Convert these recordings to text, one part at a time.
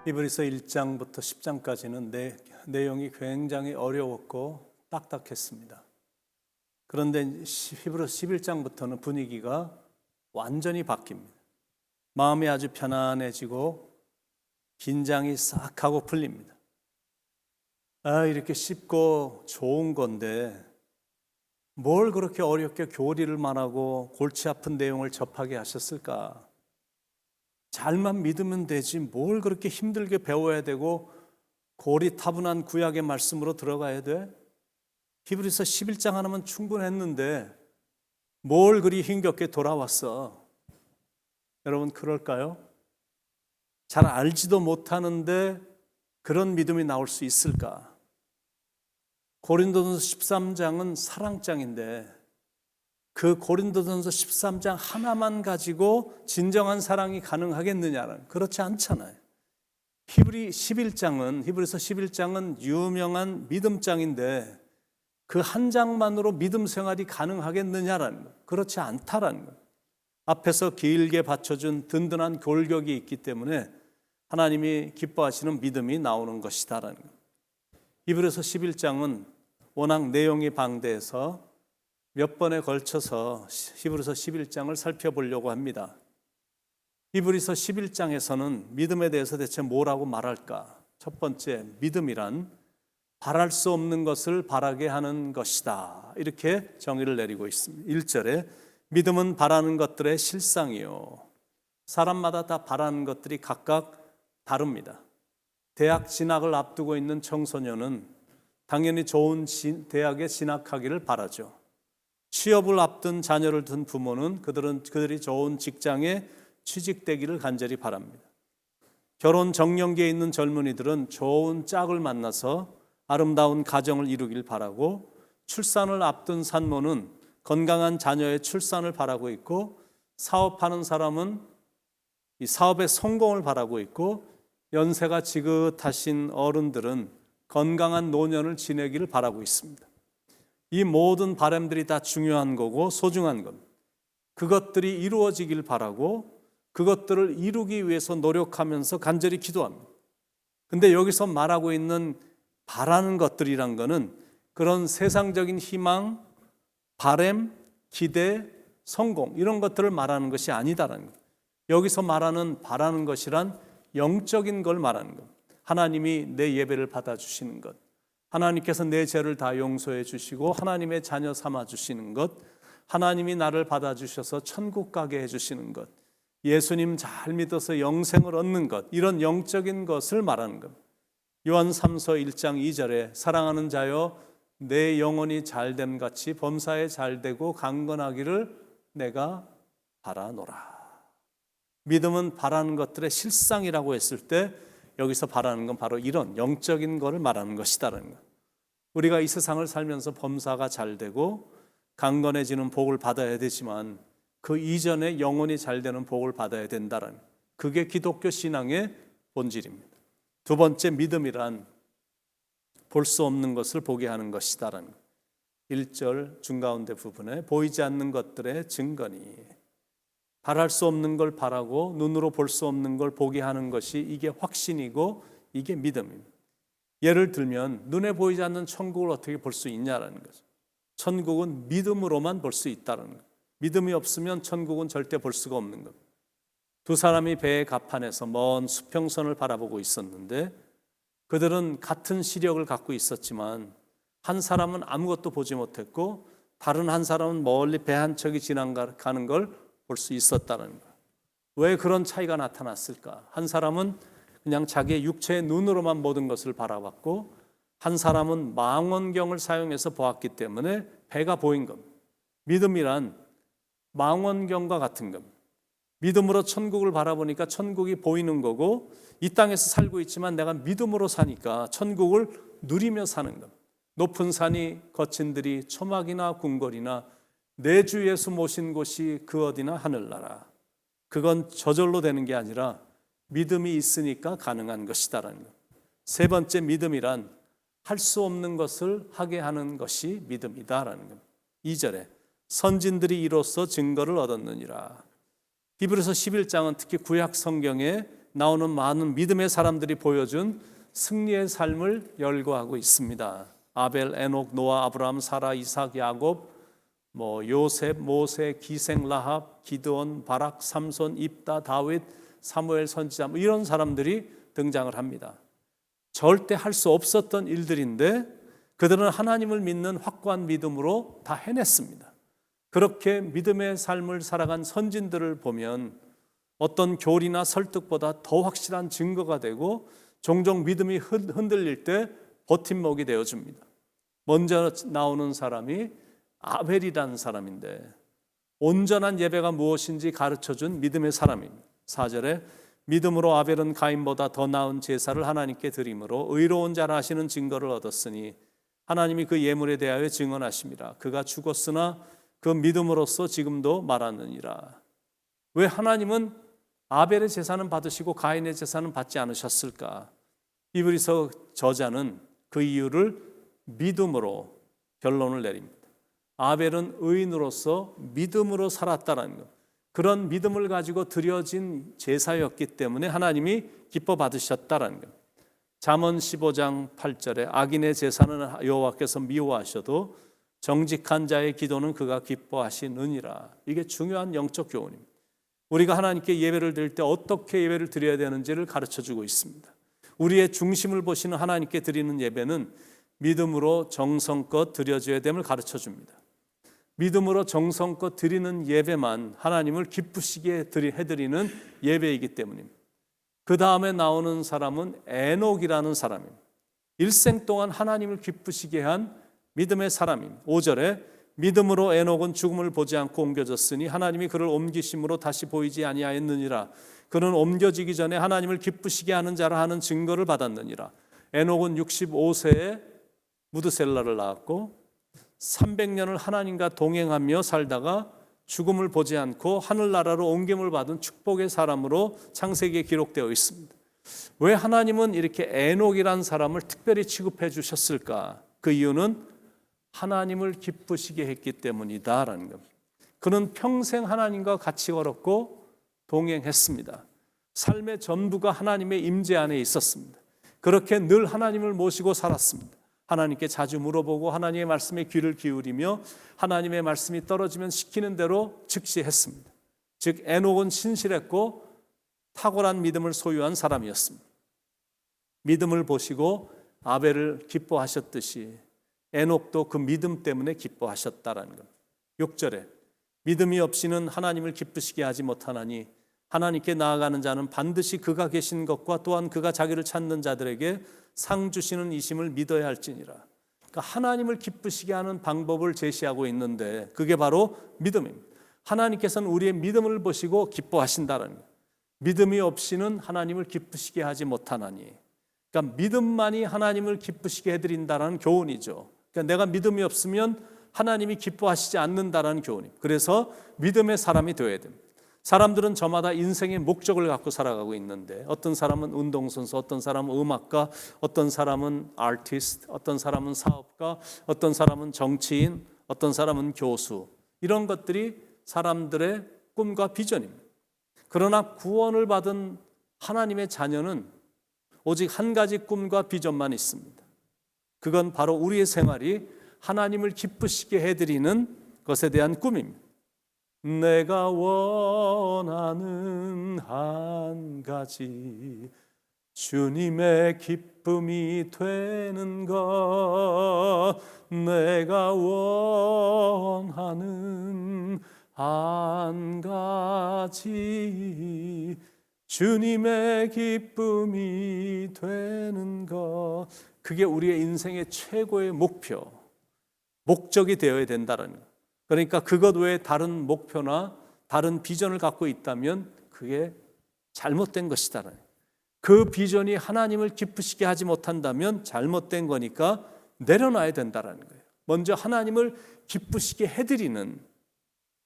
히브리서 1장부터 10장까지는 내용이 굉장히 어려웠고 딱딱했습니다. 그런데 히브리서 11장부터는 분위기가 완전히 바뀝니다. 마음이 아주 편안해지고 긴장이 싹 하고 풀립니다. 이렇게 쉽고 좋은 건데 뭘 그렇게 어렵게 교리를 말하고 골치 아픈 내용을 접하게 하셨을까? 잘만 믿으면 되지 뭘 그렇게 힘들게 배워야 되고 고리타분한 구약의 말씀으로 들어가야 돼? 히브리서 11장 하나면 충분했는데 뭘 그리 힘겹게 돌아왔어? 여러분 그럴까요? 잘 알지도 못하는데 그런 믿음이 나올 수 있을까? 고린도전서 13장은 사랑장인데 그 고린도전서 13장 하나만 가지고 진정한 사랑이 가능하겠느냐는 그렇지 않잖아요. 히브리서 11장은 유명한 믿음장인데 그 한 장만으로 믿음 생활이 가능하겠느냐라는 것, 그렇지 않다라는 것. 앞에서 길게 받쳐준 든든한 골격이 있기 때문에 하나님이 기뻐하시는 믿음이 나오는 것이다라는 것. 히브리서 11장은 워낙 내용이 방대해서 몇 번에 걸쳐서 히브리서 11장을 살펴보려고 합니다. 히브리서 11장에서는 믿음에 대해서 대체 뭐라고 말할까? 첫 번째, 믿음이란 바랄 수 없는 것을 바라게 하는 것이다. 이렇게 정의를 내리고 있습니다. 1절에 믿음은 바라는 것들의 실상이요. 사람마다 다 바라는 것들이 각각 다릅니다. 대학 진학을 앞두고 있는 청소년은 당연히 좋은 대학에 진학하기를 바라죠. 취업을 앞둔 자녀를 둔 부모는 그들이 좋은 직장에 취직되기를 간절히 바랍니다. 결혼 정년기에 있는 젊은이들은 좋은 짝을 만나서 아름다운 가정을 이루길 바라고, 출산을 앞둔 산모는 건강한 자녀의 출산을 바라고 있고, 사업하는 사람은 이 사업의 성공을 바라고 있고, 연세가 지긋하신 어른들은 건강한 노년을 지내기를 바라고 있습니다. 이 모든 바람들이 다 중요한 거고 소중한 것, 그것들이 이루어지길 바라고 그것들을 이루기 위해서 노력하면서 간절히 기도합니다. 근데 여기서 말하고 있는 바라는 것들이란 거는 그런 세상적인 희망, 바람, 기대, 성공 이런 것들을 말하는 것이 아니다라는 것. 여기서 말하는 바라는 것이란 영적인 걸 말하는 것. 하나님이 내 예배를 받아주시는 것, 하나님께서 내 죄를 다 용서해 주시고 하나님의 자녀 삼아 주시는 것, 하나님이 나를 받아주셔서 천국 가게 해주시는 것, 예수님 잘 믿어서 영생을 얻는 것, 이런 영적인 것을 말하는 것. 요한 3서 1장 2절에 사랑하는 자여 내 영혼이 잘됨 같이 범사에 잘되고 강건하기를 내가 바라노라. 믿음은 바라는 것들의 실상이라고 했을 때 여기서 바라는 건 바로 이런 영적인 것을 말하는 것이다라는 것. 우리가 이 세상을 살면서 범사가 잘 되고 강건해지는 복을 받아야 되지만 그 이전에 영혼이 잘 되는 복을 받아야 된다는 것. 그게 기독교 신앙의 본질입니다. 두 번째, 믿음이란 볼 수 없는 것을 보게 하는 것이다라는 것. 1절 중가운데 부분에 보이지 않는 것들의 증거니, 바랄 수 없는 걸 바라고 눈으로 볼 수 없는 걸 보게 하는 것이 이게 확신이고 이게 믿음입니다. 예를 들면 눈에 보이지 않는 천국을 어떻게 볼 수 있냐라는 거죠. 천국은 믿음으로만 볼 수 있다는 거예요. 믿음이 없으면 천국은 절대 볼 수가 없는 겁니다. 두 사람이 배의 갑판에서 먼 수평선을 바라보고 있었는데 그들은 같은 시력을 갖고 있었지만 한 사람은 아무것도 보지 못했고 다른 한 사람은 멀리 배 한 척이 지나가는 걸 볼 수 있었다는 거예요. 왜 그런 차이가 나타났을까? 한 사람은 그냥 자기의 육체의 눈으로만 모든 것을 바라봤고 한 사람은 망원경을 사용해서 보았기 때문에 배가 보인 겁니다. 믿음이란 망원경과 같은 겁니다. 믿음으로 천국을 바라보니까 천국이 보이는 거고 이 땅에서 살고 있지만 내가 믿음으로 사니까 천국을 누리며 사는 겁니다. 높은 산이 거친 들이 초막이나 궁궐이나 내 주 예수 모신 곳이 그 어디나 하늘나라. 그건 저절로 되는 게 아니라 믿음이 있으니까 가능한 것이다라는 것. 세 번째, 믿음이란 할 수 없는 것을 하게 하는 것이 믿음이다라는 것. 2절에 선진들이 이로써 증거를 얻었느니라. 히브리서 11장은 특히 구약 성경의 나오는 많은 믿음의 사람들이 보여준 승리의 삶을 열거하고 있습니다. 아벨, 에녹, 노아, 아브라함, 사라, 이삭, 야곱, 요셉, 모세, 기생, 라합, 기드온, 바락, 삼손, 입다, 다윗, 사무엘 선지자 이런 사람들이 등장을 합니다. 절대 할 수 없었던 일들인데 그들은 하나님을 믿는 확고한 믿음으로 다 해냈습니다. 그렇게 믿음의 삶을 살아간 선진들을 보면 어떤 교리나 설득보다 더 확실한 증거가 되고 종종 믿음이 흔들릴 때 버팀목이 되어줍니다. 먼저 나오는 사람이 아벨이라는 사람인데 온전한 예배가 무엇인지 가르쳐준 믿음의 사람입니다. 4절에 믿음으로 아벨은 가인보다 더 나은 제사를 하나님께 드림으로 의로운 자라 하시는 증거를 얻었으니 하나님이 그 예물에 대하여 증언하심이라. 그가 죽었으나 그 믿음으로써 지금도 말하느니라. 왜 하나님은 아벨의 제사는 받으시고 가인의 제사는 받지 않으셨을까? 히브리서 저자는 그 이유를 믿음으로 결론을 내립니다. 아벨은 의인으로서 믿음으로 살았다는 것. 그런 믿음을 가지고 드려진 제사였기 때문에 하나님이 기뻐 받으셨다는 것. 잠언 15장 8절에 악인의 제사는 여호와께서 미워하셔도 정직한 자의 기도는 그가 기뻐하시느니라. 이게 중요한 영적 교훈입니다. 우리가 하나님께 예배를 드릴 때 어떻게 예배를 드려야 되는지를 가르쳐주고 있습니다. 우리의 중심을 보시는 하나님께 드리는 예배는 믿음으로 정성껏 드려져야 됨을 가르쳐줍니다. 믿음으로 정성껏 드리는 예배만 하나님을 기쁘시게 해드리는 예배이기 때문입니다. 그 다음에 나오는 사람은 에녹이라는 사람입니다. 일생 동안 하나님을 기쁘시게 한 믿음의 사람입니다. 5절에 믿음으로 에녹은 죽음을 보지 않고 옮겨졌으니 하나님이 그를 옮기심으로 다시 보이지 아니하였느니라. 그는 옮겨지기 전에 하나님을 기쁘시게 하는 자라 하는 증거를 받았느니라. 에녹은 65세에 무드셀라를 낳았고 300년을 하나님과 동행하며 살다가 죽음을 보지 않고 하늘나라로 옮김을 받은 축복의 사람으로 창세기에 기록되어 있습니다. 왜 하나님은 이렇게 에녹이라는 사람을 특별히 취급해 주셨을까? 그 이유는 하나님을 기쁘시게 했기 때문이다라는 겁니다. 그는 평생 하나님과 같이 걸었고 동행했습니다. 삶의 전부가 하나님의 임재 안에 있었습니다. 그렇게 늘 하나님을 모시고 살았습니다. 하나님께 자주 물어보고 하나님의 말씀에 귀를 기울이며 하나님의 말씀이 떨어지면 시키는 대로 즉시 했습니다. 즉 에녹은 신실했고 탁월한 믿음을 소유한 사람이었습니다. 믿음을 보시고 아벨을 기뻐하셨듯이 에녹도 그 믿음 때문에 기뻐하셨다라는 것. 6절에 믿음이 없이는 하나님을 기쁘시게 하지 못하나니 하나님께 나아가는 자는 반드시 그가 계신 것과 또한 그가 자기를 찾는 자들에게 상 주시는 이심을 믿어야 할지니라. 그러니까 하나님을 기쁘시게 하는 방법을 제시하고 있는데 그게 바로 믿음입니다. 하나님께서는 우리의 믿음을 보시고 기뻐하신다는 것. 믿음이 없이는 하나님을 기쁘시게 하지 못하나니. 그러니까 믿음만이 하나님을 기쁘시게 해드린다는 교훈이죠. 그러니까 내가 믿음이 없으면 하나님이 기뻐하시지 않는다는 교훈입니다. 그래서 믿음의 사람이 되어야 됩니다. 사람들은 저마다 인생의 목적을 갖고 살아가고 있는데 어떤 사람은 운동선수, 어떤 사람은 음악가, 어떤 사람은 아티스트, 어떤 사람은 사업가, 어떤 사람은 정치인, 어떤 사람은 교수. 이런 것들이 사람들의 꿈과 비전입니다. 그러나 구원을 받은 하나님의 자녀는 오직 한 가지 꿈과 비전만 있습니다. 그건 바로 우리의 생활이 하나님을 기쁘시게 해드리는 것에 대한 꿈입니다. 내가 원하는 한 가지 주님의 기쁨이 되는 것 내가 원하는 한 가지 주님의 기쁨이 되는 것 그게 우리의 인생의 최고의 목표, 목적이 되어야 된다는 것. 그러니까 그것 외에 다른 목표나 다른 비전을 갖고 있다면 그게 잘못된 것이다. 그 비전이 하나님을 기쁘시게 하지 못한다면 잘못된 거니까 내려놔야 된다는 거예요. 먼저 하나님을 기쁘시게 해드리는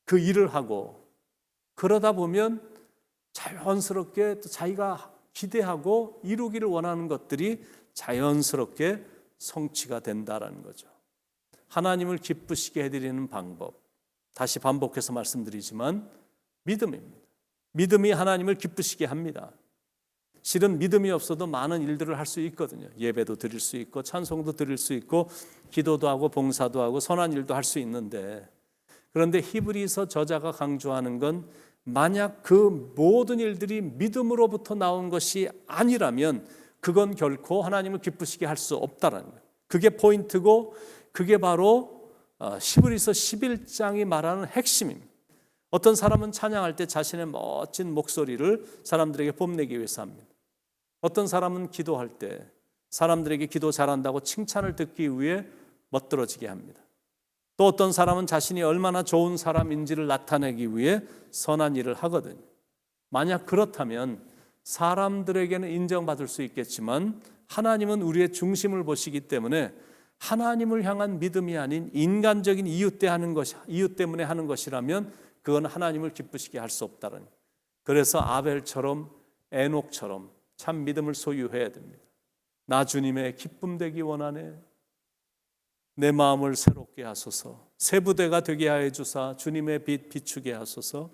그 일을 하고 그러다 보면 자연스럽게 또 자기가 기대하고 이루기를 원하는 것들이 자연스럽게 성취가 된다는 거죠. 하나님을 기쁘시게 해드리는 방법, 다시 반복해서 말씀드리지만 믿음입니다. 믿음이 하나님을 기쁘시게 합니다. 실은 믿음이 없어도 많은 일들을 할 수 있거든요. 예배도 드릴 수 있고 찬송도 드릴 수 있고 기도도 하고 봉사도 하고 선한 일도 할 수 있는데, 그런데 히브리서 저자가 강조하는 건 만약 그 모든 일들이 믿음으로부터 나온 것이 아니라면 그건 결코 하나님을 기쁘시게 할 수 없다라는 거예요. 그게 포인트고 그게 바로 히브리서 11장이 말하는 핵심입니다. 어떤 사람은 찬양할 때 자신의 멋진 목소리를 사람들에게 뽐내기 위해서 합니다. 어떤 사람은 기도할 때 사람들에게 기도 잘한다고 칭찬을 듣기 위해 멋들어지게 합니다. 또 어떤 사람은 자신이 얼마나 좋은 사람인지를 나타내기 위해 선한 일을 하거든요. 만약 그렇다면 사람들에게는 인정받을 수 있겠지만 하나님은 우리의 중심을 보시기 때문에 하나님을 향한 믿음이 아닌 인간적인 이유 때문에 하는 것이라면 그건 하나님을 기쁘시게 할 수 없다는. 그래서 아벨처럼 에녹처럼 참 믿음을 소유해야 됩니다. 나 주님의 기쁨 되기 원하네. 내 마음을 새롭게 하소서. 새 부대가 되게 하여 주사 주님의 빛 비추게 하소서.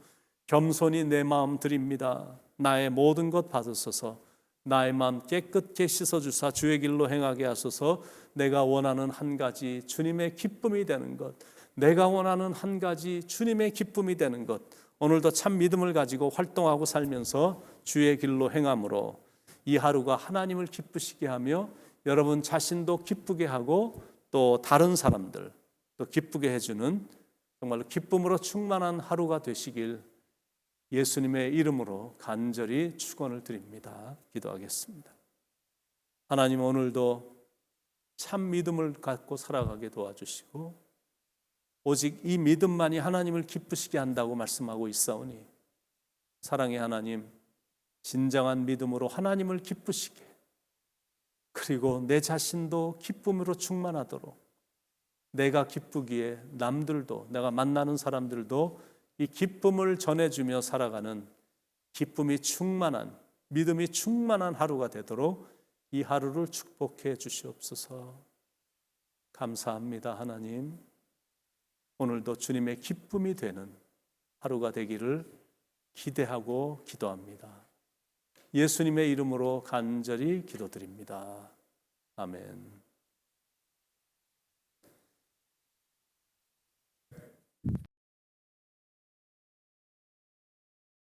겸손히 내 마음 드립니다. 나의 모든 것 받으소서. 나의 마음 깨끗게 씻어주사 주의 길로 행하게 하소서. 내가 원하는 한 가지 주님의 기쁨이 되는 것, 내가 원하는 한 가지 주님의 기쁨이 되는 것, 오늘도 참 믿음을 가지고 활동하고 살면서 주의 길로 행함으로 이 하루가 하나님을 기쁘시게 하며 여러분 자신도 기쁘게 하고 또 다른 사람들 또 기쁘게 해주는 정말로 기쁨으로 충만한 하루가 되시길 예수님의 이름으로 간절히 축원을 드립니다. 기도하겠습니다. 하나님, 오늘도 참 믿음을 갖고 살아가게 도와주시고 오직 이 믿음만이 하나님을 기쁘시게 한다고 말씀하고 있사오니 사랑의 하나님, 진정한 믿음으로 하나님을 기쁘시게, 그리고 내 자신도 기쁨으로 충만하도록 내가 기쁘기에 남들도, 내가 만나는 사람들도 이 기쁨을 전해주며 살아가는 기쁨이 충만한, 믿음이 충만한 하루가 되도록 이 하루를 축복해 주시옵소서. 감사합니다. 하나님, 오늘도 주님의 기쁨이 되는 하루가 되기를 기대하고 기도합니다. 예수님의 이름으로 간절히 기도드립니다. 아멘.